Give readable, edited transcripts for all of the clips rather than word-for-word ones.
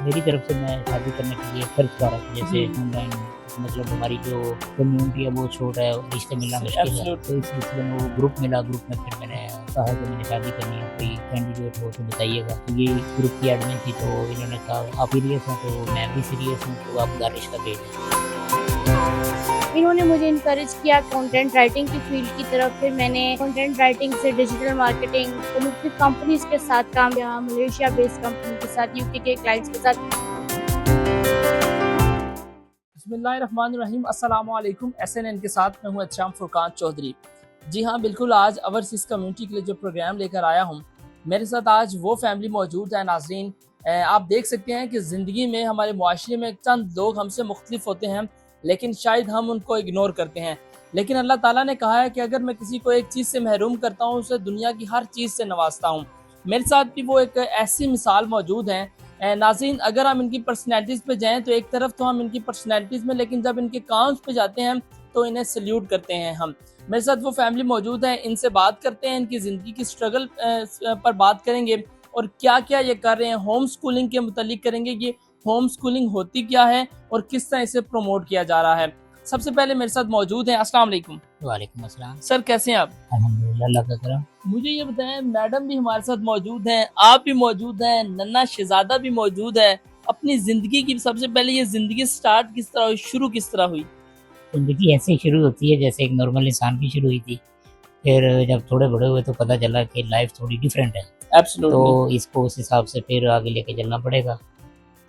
मेरी तरफ से मैं शादी करने के लिए सर्च कर रहा था, जैसे ऑनलाइन मतलब हमारी जो कम्युनिटी है वो छोटा है, रिश्ते मिलना मुश्किल है, तो इस सिलसिले में वो ग्रुप मिला। ग्रुप में फिर मैंने कहा कि मैंने शादी करनी है, कोई कैंडिडेट हो तो बताइएगा। तो ये ग्रुप की एडमिन थी, तो इन्होंने कहा आप सीरियस हैं, तो मैं भी सीरियस हूँ, तो आप घर रिश्ता भेज दें। इन्होंने मुझे इनकरेज किया कंटेंट राइटिंग की फील्ड की तरफ। फिर मैंने कंटेंट राइटिंग से डिजिटल मार्केटिंग तो मुख्तलिफ कंपनीज के साथ काम किया, मलेशिया बेस्ड कंपनी के साथ, यूके के क्लाइंट्स के साथ। बिस्मिल्लाहिर्रहमानिर्रहीम, अस्सलाम वालेकुम। SNN के साथ मैं हूं अच्छा फुरकान चौधरी। जी हाँ, बिल्कुल। आज ओवरसीज़ कम्युनिटी के लिए जो प्रोग्राम लेकर आया हूं, मेरे साथ आज वो फैमिली मौजूद है। नाज़रीन, आप देख सकते हैं कि ज़िंदगी में हमारे मुआशरे में चंद लोग हमसे मुख्तलिफ होते हैं, लेकिन शायद हम उनको इग्नोर करते हैं। लेकिन अल्लाह ताला ने कहा है कि अगर मैं किसी को एक चीज़ से महरूम करता हूँ, उसे दुनिया की हर चीज़ से नवाजता हूँ। मेरे साथ भी वो एक ऐसी मिसाल मौजूद है। नाज़रीन, अगर हम इनकी पर्सनैलिटीज़ पे जाएँ तो एक तरफ तो हम इनकी पर्सनैलिटीज़ में, लेकिन जब इनके काम्स पे जाते हैं तो इन्हें सल्यूट करते हैं हम। मेरे साथ वो फैमिली मौजूद है, इनसे बात करते हैं, इनकी ज़िंदगी की स्ट्रगल पर बात करेंगे और क्या क्या ये कर रहे हैं। होम स्कूलिंग के मुतालिक करेंगे, ये होम स्कूलिंग होती क्या है और किस तरह इसे प्रमोट किया जा रहा है। सबसे पहले मेरे साथ मौजूद हैं, अस्सलाम वालेकुम। वालेकुम अस्सलाम। सर, कैसे हैं आप? अल्हम्दुलिल्लाह, अल्लाह का करम। मुझे ये बताएं, मैडम भी हमारे साथ मौजूद हैं, आप भी मौजूद हैं, नन्ना शहजादा भी मौजूद है। अपनी ज़िंदगी की सबसे पहले ये ज़िंदगी स्टार्ट किस तरह हुई, शुरू किस तरह हुई? ज़िंदगी ऐसे ही शुरू होती है जैसे एक नॉर्मल इंसान की शुरू हुई थी। फिर जब थोड़े बड़े हुए तो पता चला कि लाइफ थोड़ी डिफरेंट है, एब्सोल्युटली। तो इसको उस हिसाब से फिर आगे लेके चलना पड़ेगा।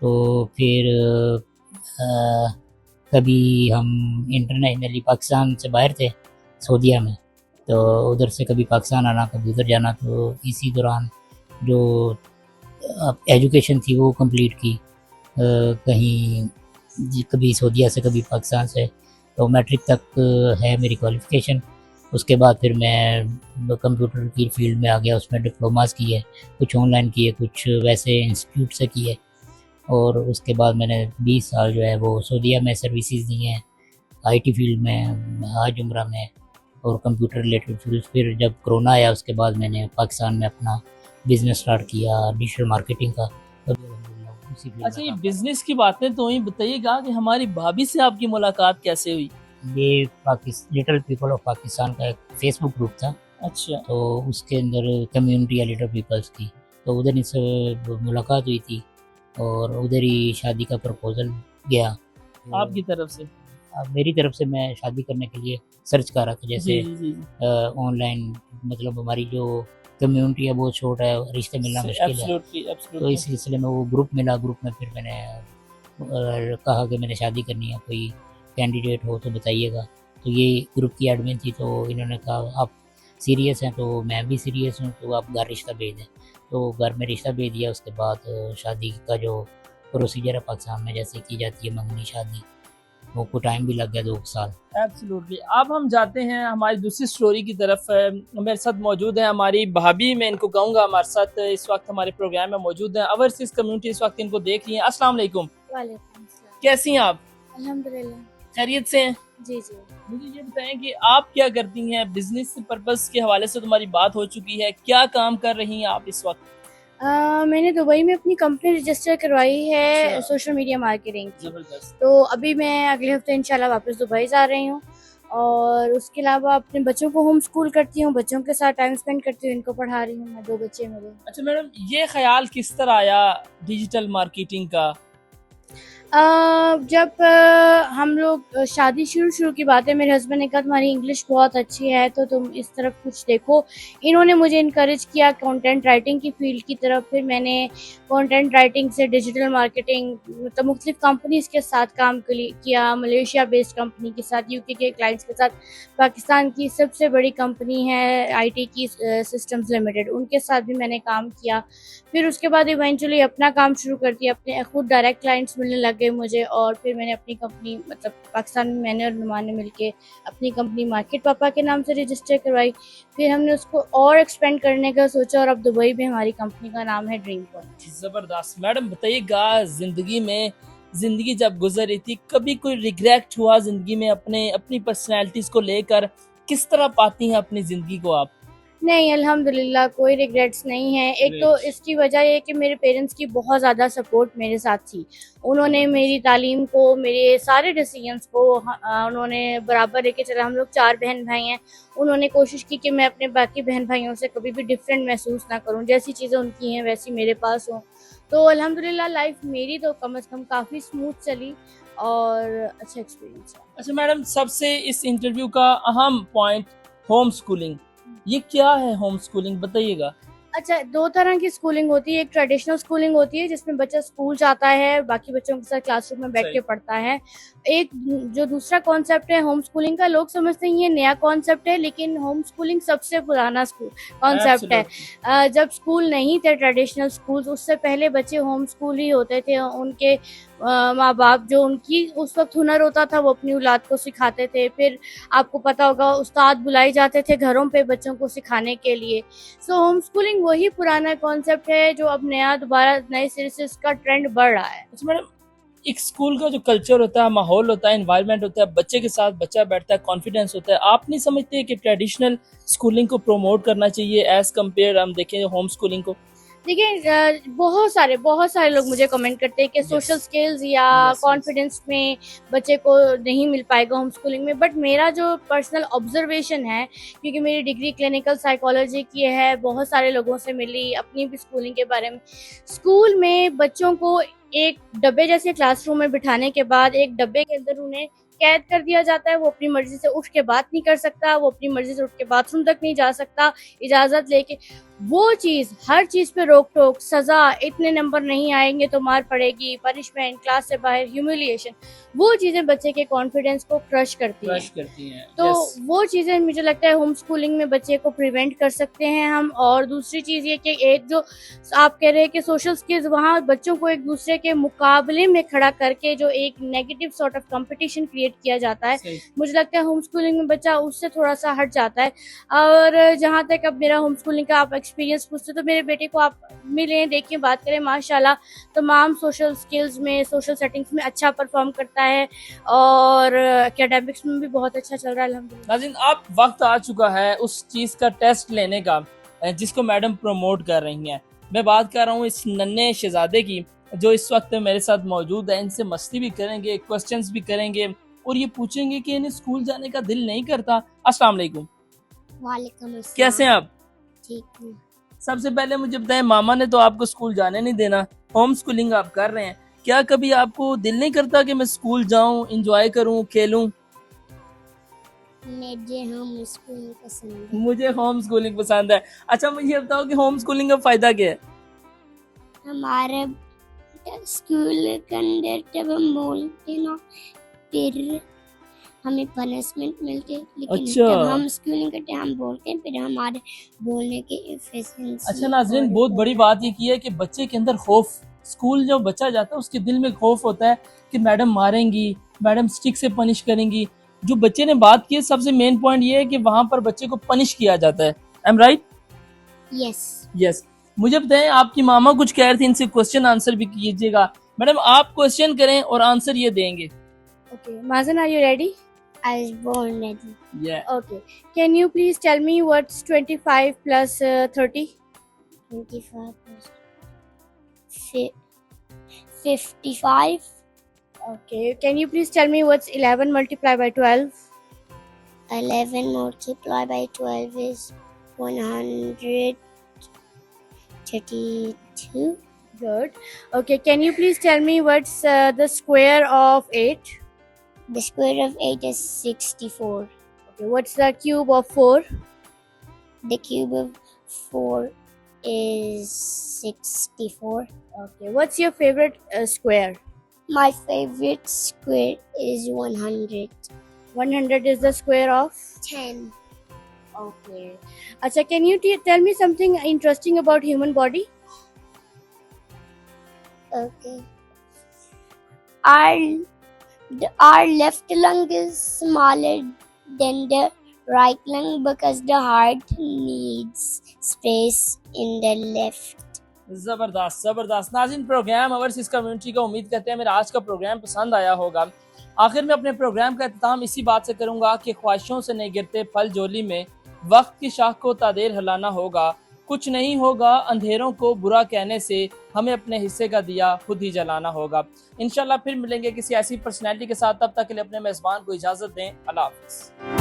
तो फिर कभी हम इंटरनेशनली पाकिस्तान से बाहर थे, सऊदीया में, तो उधर से कभी पाकिस्तान आना, कभी उधर जाना। तो इसी दौरान जो एजुकेशन थी वो कंप्लीट की, कहीं कभी सऊदीया से कभी पाकिस्तान से। तो मैट्रिक तक है मेरी क्वालिफ़िकेशन। उसके बाद फिर मैं कंप्यूटर की फील्ड में आ गया, उसमें डिप्लोमास किए, कुछ ऑनलाइन किए, कुछ वैसे इंस्टीट्यूट से किए। और उसके बाद मैंने 20 साल जो है वो सऊदीया में सर्विसेज दी हैं, आईटी फील्ड में, हज उम्रा में और कंप्यूटर रिलेटेड फील्ड। फिर जब कोरोना आया उसके बाद मैंने पाकिस्तान में अपना बिज़नेस स्टार्ट किया डिजिटल मार्केटिंग का। तो अल्हम्दुलिल्लाह उसी फील्ड अच्छा, में ये काम। बिजनेस की बातें तो ही बताइएगा कि हमारी भाभी से आपकी मुलाकात कैसे हुई? ये लिटिल पीपल ऑफ पाकिस्तान का एक फेसबुक ग्रुप था, अच्छा। तो उसके अंदर कम्युनिटी है लिटिल पीपल्स की, तो उधर इनसे मुलाकात हुई थी और उधर ही शादी का प्रपोजल गया। तो आपकी तरफ से? अब मेरी तरफ से मैं शादी करने के लिए सर्च कर रहा था, जैसे जी जी जी। ऑनलाइन मतलब हमारी जो कम्युनिटी है वो छोटा है, रिश्ते मिलना मुश्किल है, एब्सोल्युटली तो एब्सोल्युटली। इस सिलसिले में वो ग्रुप मिला। ग्रुप में फिर मैंने कहा कि मैंने शादी करनी है, कोई कैंडिडेट हो तो बताइएगा। तो ये ग्रुप की एडमिन थी, तो इन्होंने कहा आप सीरियस हैं, तो मैं भी सीरियस हूँ, तो आप घर रिश्ता भेज दें। तो घर में रिश्ता भेज दिया। उसके बाद शादी का जो प्रोसीजर है पाकिस्तान में जैसे की जाती है मंगनी शादी, वो को टाइम भी लग गया 2 साल। एब्सोल्युटली। अब हम जाते हैं हमारी दूसरी स्टोरी की तरफ। मेरे साथ मौजूद है हमारी भाभी, मैं इनको कहूँगा हमारे साथ इस वक्त हमारे प्रोग्राम में मौजूद हैं। ओवरसीज़ कम्युनिटी इस वक्त इनको देख रही है। अस्सलाम वालेकुम, वालेकुम अस्सलाम। कैसी हैं आप? अल्हम्दुलिल्लाह। खैरियत से हैं? जी जी। मुझे ये बताएं कि आप क्या करती हैं? बिजनेस पर्पस के हवाले से तुम्हारी बात हो चुकी है, क्या काम कर रही हैं आप इस वक्त? मैंने दुबई में अपनी कंपनी रजिस्टर करवाई है अच्छा। सोशल मीडिया मार्केटिंग की। जबरदस्त। तो अभी मैं अगले हफ्ते इंशाल्लाह वापस दुबई जा रही हूँ और उसके अलावा अपने बच्चों को होम स्कूल करती हूँ, बच्चों के साथ टाइम स्पेंड करती हूँ, इनको पढ़ा रही हूँ मैं, 2 बच्चे मेरे। अच्छा मैडम, ये ख्याल किस तरह आया डिजिटल मार्केटिंग का? जब हम लोग शादी शुरू की बात है, मेरे हस्बैंड ने कहा तुम्हारी इंग्लिश बहुत अच्छी है तो तुम इस तरफ कुछ देखो। इन्होंने मुझे इनकरेज किया कंटेंट राइटिंग की फील्ड की तरफ। फिर मैंने कंटेंट राइटिंग से डिजिटल मार्केटिंग मतलब मुख्तलिफ कंपनीज के साथ काम किया, मलेशिया बेस्ड कंपनी के साथ, यूके के क्लाइंट्स के साथ। पाकिस्तान की सबसे बड़ी कंपनी है आईटी की सिस्टम्स लिमिटेड, उनके साथ भी मैंने काम किया। फिर उसके बाद इवेंचुअली अपना काम शुरू कर दिया, अपने खुद डायरेक्ट क्लाइंट्स मिलने लग गए मुझे। और फिर मैंने अपनी कंपनी मतलब पाकिस्तान में मैंने और नुमान ने मिलके अपनी कंपनी मार्केट पापा के नाम से रजिस्टर करवाई। फिर हमने उसको और एक्सपेंड करने का सोचा और अब दुबई में हमारी कंपनी का नाम है ड्रीम पॉइंट। जबरदस्त। मैडम बताइएगा, जिंदगी में जिंदगी जब गुजर रही थी, कभी कोई रिग्रेट हुआ जिंदगी में अपनी पर्सनैलिटीज को लेकर? किस तरह पाती हैं अपनी जिंदगी को आप? नहीं, अल्हम्दुलिल्लाह कोई रिग्रेट्स नहीं है। एक तो Great. इसकी वजह ये है कि मेरे पेरेंट्स की बहुत ज़्यादा सपोर्ट मेरे साथ थी। उन्होंने मेरी तालीम को, मेरे सारे डिसीजंस को उन्होंने बराबर लेके चला। हम लोग 4 बहन-भाई हैं। उन्होंने कोशिश की कि मैं अपने बाकी बहन-भाइयों से कभी भी डिफरेंट महसूस ना करूँ। जैसी चीज़ें उनकी हैं वैसी मेरे पास हों। तो अल्हम्दुलिल्लाह लाइफ मेरी तो कम से कम काफ़ी स्मूथ चली और अच्छा एक्सपीरियंस रहा। अच्छा मैडम, सबसे इस इंटरव्यू का अहम पॉइंट होम स्कूलिंग, ये क्या है होम स्कूलिंग, बताइएगा। अच्छा, 2 तरह की स्कूलिंग होती है। एक ट्रेडिशनल स्कूलिंग होती है जिसमें बच्चा स्कूल जाता है, बाकी बच्चों के साथ क्लासरूम में बैठ सही। के पढ़ता है। एक जो दूसरा कॉन्सेप्ट है होम स्कूलिंग का, लोग समझते हैं ये नया कॉन्सेप्ट है, लेकिन होम स्कूलिंग सबसे पुराना कॉन्सेप्ट है। Absolutely. जब स्कूल नहीं थे ट्रेडिशनल स्कूल्स, उससे पहले बच्चे होम स्कूल ही होते थे। उनके माँ बाप जो उनकी उस वक्त हुनर होता था वो अपनी औलाद को सिखाते थे। फिर आपको पता होगा उस्ताद बुलाए जाते थे घरों पे बच्चों को सिखाने के लिए। सो होम स्कूलिंग वही पुराना कॉन्सेप्ट है जो अब नया दोबारा नए सिरे से इसका ट्रेंड बढ़ रहा है। अच्छा मैडम, एक स्कूल का जो कल्चर होता है, माहौल होता है, एनवायरनमेंट होता है, बच्चे के साथ बच्चा बैठता है, कॉन्फिडेंस होता है, आप नहीं समझते कि ट्रेडिशनल स्कूलिंग को प्रमोट करना चाहिए एज कम्पेयर हम देखें होम स्कूलिंग को? देखिए, बहुत सारे लोग मुझे कमेंट करते हैं कि सोशल स्किल्स या Yes. कॉन्फिडेंस में बच्चे को नहीं मिल पाएगा होम स्कूलिंग में। बट मेरा जो पर्सनल ऑब्जर्वेशन है, क्योंकि मेरी डिग्री क्लिनिकल साइकोलॉजी की है, बहुत सारे लोगों से मिली अपनी भी स्कूलिंग के बारे में। स्कूल में बच्चों को एक डब्बे जैसे क्लासरूम में बिठाने के बाद एक डब्बे के अंदर उन्हें कैद कर दिया जाता है। वो अपनी मर्जी से उठ के बात नहीं कर सकता, वो अपनी मर्जी से उठ के बाथरूम तक नहीं जा सकता इजाज़त लेके। वो चीज़, हर चीज़ पे रोक टोक, सज़ा, इतने नंबर नहीं आएंगे तो मार पड़ेगी, पनिशमेंट, क्लास से बाहर, ह्यूमिलिएशन, वो चीज़ें बच्चे के कॉन्फिडेंस को क्रश करती हैं। तो Yes. वो चीज़ें मुझे लगता है होम स्कूलिंग में बच्चे को प्रिवेंट कर सकते हैं हम। और दूसरी चीज़ ये कि एक जो आप कह रहे हैं कि सोशल स्किल्स, वहाँ बच्चों को एक दूसरे के मुकाबले में खड़ा करके जो एक negative sort of competition create किया जाता है, सही। मुझे लगता है होम स्कूलिंग में बच्चा उससे थोड़ा सा हट जाता है। और जहाँ तक अब मेरा होम स्कूलिंग का आप एक्सपीरियंस पूछते, तो मेरे बेटे को आप मिलें, देखें, बात करें, माशाल्लाह तमाम सोशल स्किल्स में, सोशल सेटिंग्स में अच्छा परफॉर्म करता है और एकेडमिक्स में भी बहुत अच्छा चल रहा है अल्हम्दुलिल्लाह। नाज़रीन, अब वक्त आ चुका है उस चीज़ का टेस्ट लेने का जिसको मैडम प्रमोट कर रही हैं। मैं बात कर रहा हूँ इस नन्हे शहजादे की जो इस वक्त मेरे साथ मौजूद है। इनसे मस्ती भी करेंगे, क्वेश्चंस भी करेंगे और ये पूछेंगे कि इन्हें स्कूल जाने का दिल नहीं करता। अस्सलाम वालेकुम, वालेकुम अस्सलाम। कैसे हैं आप? ठीक हूँ। सबसे पहले मुझे बताएं, मामा ने तो आपको स्कूल जाने नहीं देना, होम स्कूलिंग आप कर रहे हैं, क्या कभी आपको दिल नहीं करता कि मैं स्कूल जाऊं, एंजॉय करूं, खेलूं? मुझे होम स्कूलिंग पसंद है। मुझे होम स्कूलिंग पसंद है। अच्छा मुझे बताओ कि होम स्कूलिंग का फायदा क्या है? हमारे स्कूल के अंदर जब हम बोलते ना, फिर हमें पनिशमेंट मिलती है, लेकिन अच्छा। जब हम स्कूलिंग करते हैं हम बोलते हैं, फिर हमारे बोलने की एफिशिएंसी। अच्छा नाज़रीन, बहुत बड़ी बात ये की है कि बच्चे के अंदर खौफ, स्कूल जब बच्चा जाता है उसके दिल में खौफ होता है कि मैडम मारेंगी, मैडम स्टिक से पनिश करेंगी। जो बच्चे ने बात की है, सबसे मेन पॉइंट ये है कि वहां पर बच्चे को पनिश किया जाता है। I am right? Yes. Yes. मुझे बताएं, आपकी मामा कुछ कह रही थी, इनसे क्वेश्चन आंसर भी कीजिएगा। मैडम आप क्वेश्चन करें और आंसर ये देंगे। Okay, Mazen, are you ready? I was born ready. Okay. Can you please tell me what's 25 plus 30? 25 plus 55. Okay. Can you please tell me what's 11 multiplied by 12? 11 multiplied by 12 is 132. Good. Okay. Can you please tell me what's the square of 8? The square of 8 is 64. Okay. What's the cube of 4? The cube of 4 is 64. Okay. What's your favorite square? My favorite square is 100. 100 is the square of? 10. Okay. Acha, can you tell me something interesting about human body? Okay. Our left lung is smaller than the right lung because the heart needs space in the left. जबरदस्त जबरदस्त। नाज़रीन, programme overseas community का उम्मीद करते हैं मेरा आज का प्रोग्राम पसंद आया होगा। आखिर में अपने प्रोग्राम का अख्ताम इसी बात से करूंगा कि ख्वाहिशों से नहीं गिरते फल झोली में, वक्त की शाख को तादेर हिलाना होगा, कुछ नहीं होगा अंधेरों को बुरा कहने से, हमें अपने हिस्से का दिया खुद ही जलाना होगा। इंशाल्लाह फिर मिलेंगे किसी ऐसी पर्सनैलिटी के साथ, तब तक के लिए अपने मेज़बान को इजाज़त दें। अल्लाह हाफ़िज़।